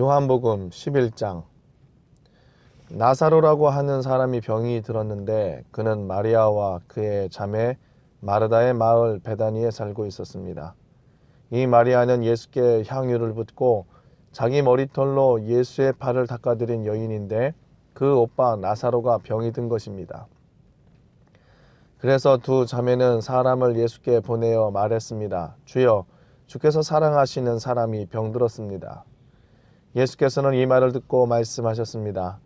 요한복음 11장. 나사로라고 하는 사람이 병이 들었는데 그는 마리아와 그의 자매 마르다의 마을 베다니에 살고 있었습니다. 이 마리아는 예수께 향유를 붓고 자기 머리털로 예수의 발을 닦아드린 여인인데 그 오빠 나사로가 병이 든 것입니다. 그래서 두 자매는 사람을 예수께 보내어 말했습니다. 주여, 주께서 사랑하시는 사람이 병들었습니다. 예수께서는 이 말을 듣고 말씀하셨습니다.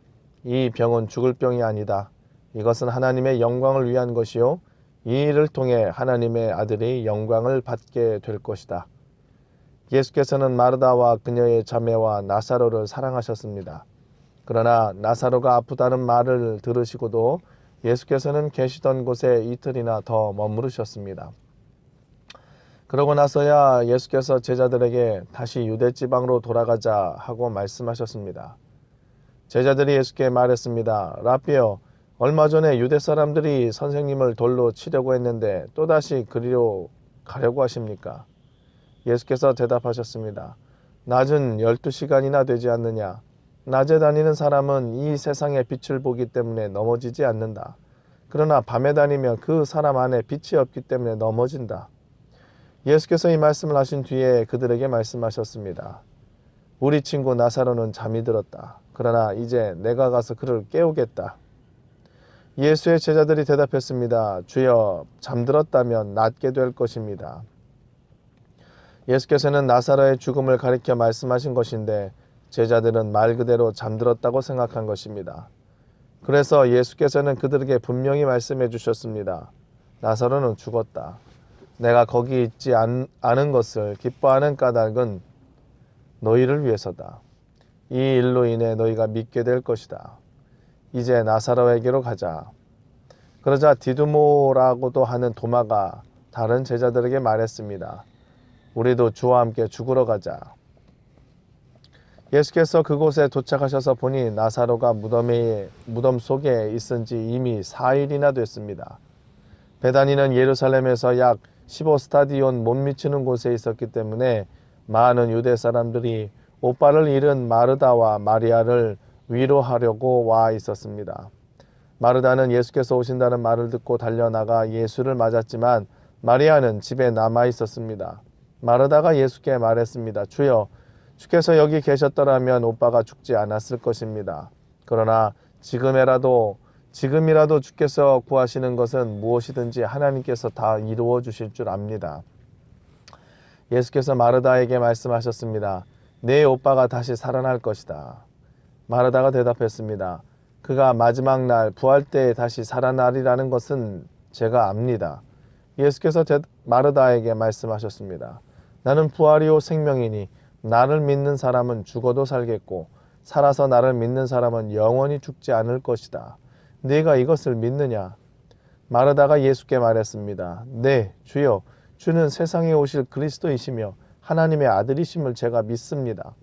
이 병은 죽을 병이 아니다. 이것은 하나님의 영광을 위한 것이요 이 일을 통해 하나님의 아들이 영광을 받게 될 것이다. 예수께서는 마르다와 그녀의 자매와 나사로를 사랑하셨습니다. 그러나 나사로가 아프다는 말을 들으시고도 예수께서는 계시던 곳에 이틀이나 더 머무르셨습니다. 그러고 나서야 예수께서 제자들에게 다시 유대 지방으로 돌아가자 하고 말씀하셨습니다. 제자들이 예수께 말했습니다. 라삐여, 얼마 전에 유대 사람들이 선생님을 돌로 치려고 했는데 또다시 그리로 가려고 하십니까? 예수께서 대답하셨습니다. 낮은 12시간이나 되지 않느냐? 낮에 다니는 사람은 이 세상의 빛을 보기 때문에 넘어지지 않는다. 그러나 밤에 다니면 그 사람 안에 빛이 없기 때문에 넘어진다. 예수께서 이 말씀을 하신 뒤에 그들에게 말씀하셨습니다. 우리 친구 나사로는 잠이 들었다. 그러나 이제 내가 가서 그를 깨우겠다. 예수의 제자들이 대답했습니다. 주여, 잠들었다면 낫게 될 것입니다. 예수께서는 나사로의 죽음을 가리켜 말씀하신 것인데 제자들은 말 그대로 잠들었다고 생각한 것입니다. 그래서 예수께서는 그들에게 분명히 말씀해 주셨습니다. 나사로는 죽었다. 내가 거기 있지 않은 것을 기뻐하는 까닭은 너희를 위해서다. 이 일로 인해 너희가 믿게 될 것이다. 이제 나사로에게로 가자. 그러자 디두모라고도 하는 도마가 다른 제자들에게 말했습니다. 우리도 주와 함께 죽으러 가자. 예수께서 그곳에 도착하셔서 보니 나사로가 무덤 속에 있은 지 이미 4일이나 됐습니다. 베다니는 예루살렘에서 약 15스타디온 못 미치는 곳에 있었기 때문에 많은 유대 사람들이 오빠를 잃은 마르다와 마리아를 위로하려고 와 있었습니다. 마르다는 예수께서 오신다는 말을 듣고 달려나가 예수를 맞았지만 마리아는 집에 남아 있었습니다. 마르다가 예수께 말했습니다. 주여, 주께서 여기 계셨더라면 오빠가 죽지 않았을 것입니다. 그러나 지금이라도 주께서 구하시는 것은 무엇이든지 하나님께서 다 이루어 주실 줄 압니다. 예수께서 마르다에게 말씀하셨습니다. 내 오빠가 다시 살아날 것이다. 마르다가 대답했습니다. 그가 마지막 날 부활 때에 다시 살아나리라는 것은 제가 압니다. 예수께서 마르다에게 말씀하셨습니다. 나는 부활이요 생명이니 나를 믿는 사람은 죽어도 살겠고 살아서 나를 믿는 사람은 영원히 죽지 않을 것이다. 네가 이것을 믿느냐? 마르다가 예수께 말했습니다. 네, 주여, 주는 세상에 오실 그리스도이시며 하나님의 아들이심을 제가 믿습니다.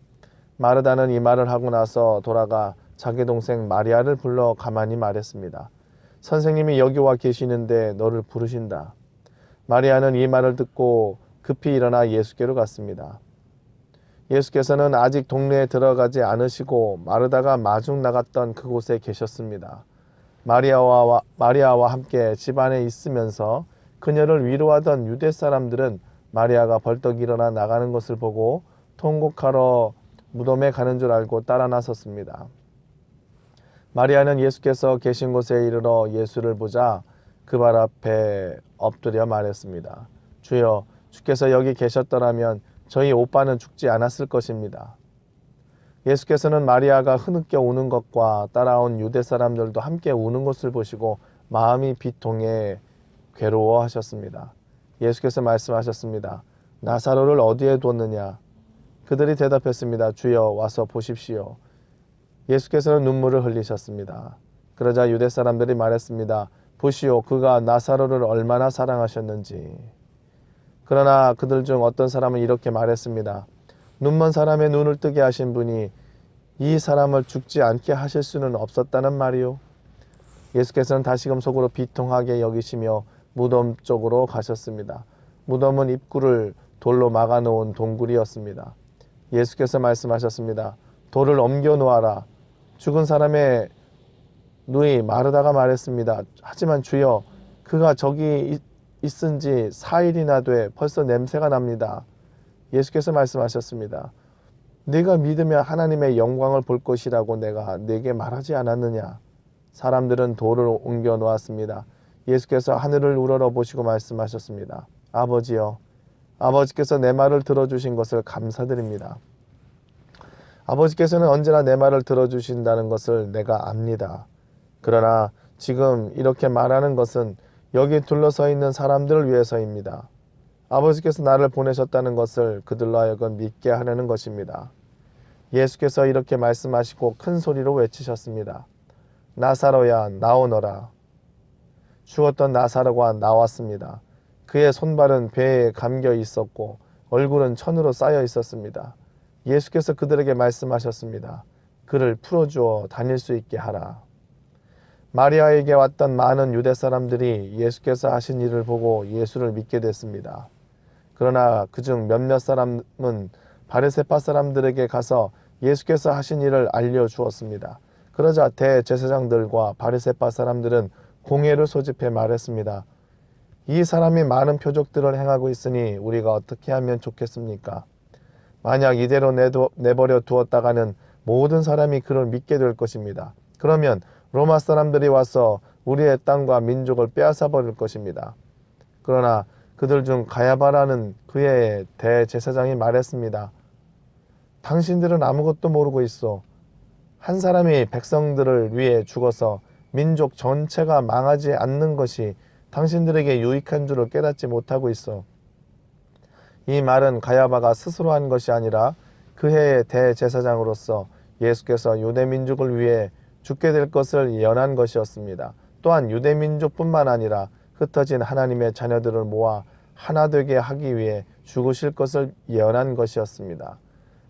마르다는 이 말을 하고 나서 돌아가 자기 동생 마리아를 불러 가만히 말했습니다. 선생님이 여기 와 계시는데 너를 부르신다. 마리아는 이 말을 듣고 급히 일어나 예수께로 갔습니다. 예수께서는 아직 동네에 들어가지 않으시고 마르다가 마중 나갔던 그곳에 계셨습니다. 마리아와 함께 집안에 있으면서 그녀를 위로하던 유대 사람들은 마리아가 벌떡 일어나 나가는 것을 보고 통곡하러 무덤에 가는 줄 알고 따라 나섰습니다. 마리아는 예수께서 계신 곳에 이르러 예수를 보자 그 발 앞에 엎드려 말했습니다. 주여, 주께서 여기 계셨더라면 저희 오빠는 죽지 않았을 것입니다. 예수께서는 마리아가 흐느껴 우는 것과 따라온 유대 사람들도 함께 우는 것을 보시고 마음이 비통해 괴로워하셨습니다. 예수께서 말씀하셨습니다. 나사로를 어디에 뒀느냐? 그들이 대답했습니다. 주여, 와서 보십시오. 예수께서는 눈물을 흘리셨습니다. 그러자 유대 사람들이 말했습니다. 보시오, 그가 나사로를 얼마나 사랑하셨는지. 그러나 그들 중 어떤 사람은 이렇게 말했습니다. 눈먼 사람의 눈을 뜨게 하신 분이 이 사람을 죽지 않게 하실 수는 없었다는 말이요. 예수께서는 다시금 속으로 비통하게 여기시며 무덤 쪽으로 가셨습니다. 무덤은 입구를 돌로 막아놓은 동굴이었습니다. 예수께서 말씀하셨습니다. 돌을 옮겨 놓아라. 죽은 사람의 누이 마르다가 말했습니다. 하지만 주여, 그가 저기 있은 지 4일이나 돼 벌써 냄새가 납니다. 예수께서 말씀하셨습니다. 네가 믿으면 하나님의 영광을 볼 것이라고 내가 네게 말하지 않았느냐. 사람들은 돌을 옮겨 놓았습니다. 예수께서 하늘을 우러러 보시고 말씀하셨습니다. 아버지여, 아버지께서 내 말을 들어주신 것을 감사드립니다. 아버지께서는 언제나 내 말을 들어주신다는 것을 내가 압니다. 그러나 지금 이렇게 말하는 것은 여기 둘러서 있는 사람들을 위해서입니다. 아버지께서 나를 보내셨다는 것을 그들로 하여금 믿게 하려는 것입니다. 예수께서 이렇게 말씀하시고 큰 소리로 외치셨습니다. 나사로야, 나오너라. 죽었던 나사로가 나왔습니다. 그의 손발은 배에 감겨 있었고 얼굴은 천으로 쌓여 있었습니다. 예수께서 그들에게 말씀하셨습니다. 그를 풀어주어 다닐 수 있게 하라. 마리아에게 왔던 많은 유대 사람들이 예수께서 하신 일을 보고 예수를 믿게 됐습니다. 그러나 그중 몇몇 사람은 바리새파 사람들에게 가서 예수께서 하신 일을 알려주었습니다. 그러자 대제사장들과 바리새파 사람들은 공회를 소집해 말했습니다. 이 사람이 많은 표적들을 행하고 있으니 우리가 어떻게 하면 좋겠습니까? 만약 이대로 내버려 두었다가는 모든 사람이 그를 믿게 될 것입니다. 그러면 로마 사람들이 와서 우리의 땅과 민족을 빼앗아 버릴 것입니다. 그러나 그들 중 가야바라는 그의 대제사장이 말했습니다. 당신들은 아무것도 모르고 있어. 한 사람이 백성들을 위해 죽어서 민족 전체가 망하지 않는 것이 당신들에게 유익한 줄을 깨닫지 못하고 있어. 이 말은 가야바가 스스로 한 것이 아니라 그 해의 대제사장으로서 예수께서 유대민족을 위해 죽게 될 것을 예언한 것이었습니다. 또한 유대민족뿐만 아니라 흩어진 하나님의 자녀들을 모아 하나 되게 하기 위해 죽으실 것을 예언한 것이었습니다.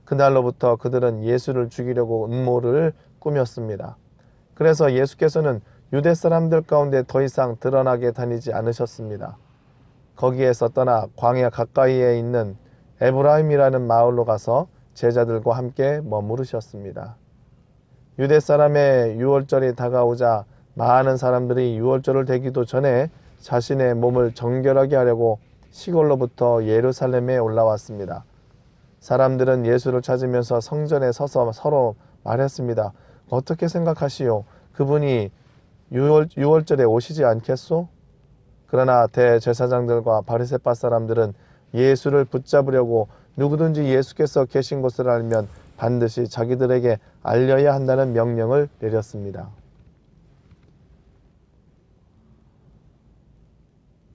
그날로부터 그들은 예수를 죽이려고 음모를 꾸몄습니다. 그래서 예수께서는 유대 사람들 가운데 더 이상 드러나게 다니지 않으셨습니다. 거기에서 떠나 광야 가까이에 있는 에브라임이라는 마을로 가서 제자들과 함께 머무르셨습니다. 유대 사람의 유월절이 다가오자 많은 사람들이 유월절을 되기도 전에 자신의 몸을 정결하게 하려고 시골로부터 예루살렘에 올라왔습니다. 사람들은 예수를 찾으면서 성전에 서서 서로 말했습니다. 어떻게 생각하시오? 그분이 유월절에 오시지 않겠소? 그러나 대제사장들과 바리새파 사람들은 예수를 붙잡으려고 누구든지 예수께서 계신 곳을 알면 반드시 자기들에게 알려야 한다는 명령을 내렸습니다.